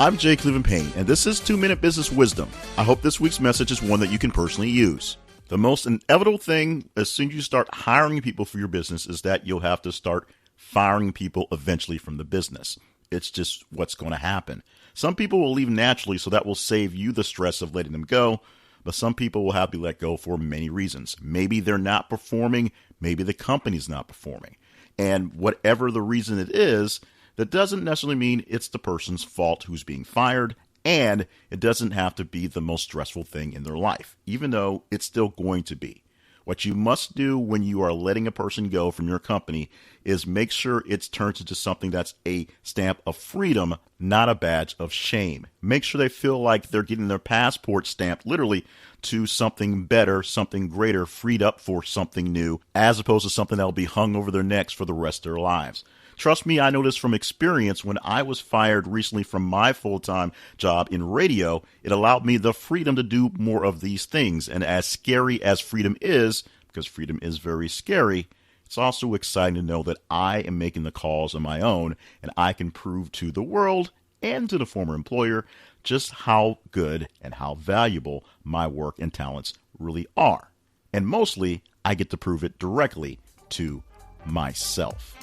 I'm Jay Cleveland Payne, and this is 2-Minute Business Wisdom. I hope this week's message is one that you can personally use. The most inevitable thing as soon as you start hiring people for your business is that you'll have to start firing people eventually from the business. It's just what's going to happen. Some people will leave naturally, so that will save you the stress of letting them go, but some people will have to be let go for many reasons. Maybe they're not performing, maybe the company's not performing. And whatever the reason it is, that doesn't necessarily mean it's the person's fault who's being fired, and it doesn't have to be the most stressful thing in their life, even though it's still going to be. What you must do when you are letting a person go from your company is make sure it's turned into something that's a stamp of freedom, not a badge of shame. Make sure they feel like they're getting their passport stamped literally to something better, something greater, freed up for something new, as opposed to something that will be hung over their necks for the rest of their lives. Trust me, I know this from experience. When I was fired recently from my full-time job in radio, it allowed me the freedom to do more of these things. And as scary as freedom is, because freedom is very scary, it's also exciting to know that I am making the calls on my own, and I can prove to the world and to the former employer just how good and how valuable my work and talents really are. And mostly, I get to prove it directly to myself.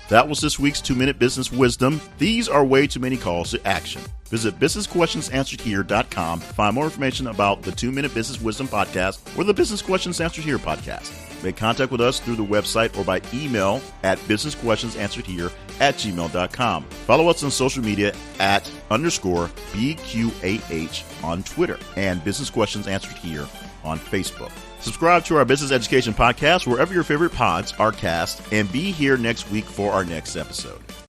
That was this week's 2-Minute Business Wisdom. These are way too many calls to action. Visit businessquestionsansweredhere.com to find more information about the 2-Minute Business Wisdom podcast or the Business Questions Answered Here podcast. Make contact with us through the website or by email at businessquestionsansweredhere@gmail.com. Follow us on social media at _BQAH on Twitter and Business Questions Answered Here on Facebook. Subscribe to our business education podcast wherever your favorite pods are cast, and be here next week for our next episode.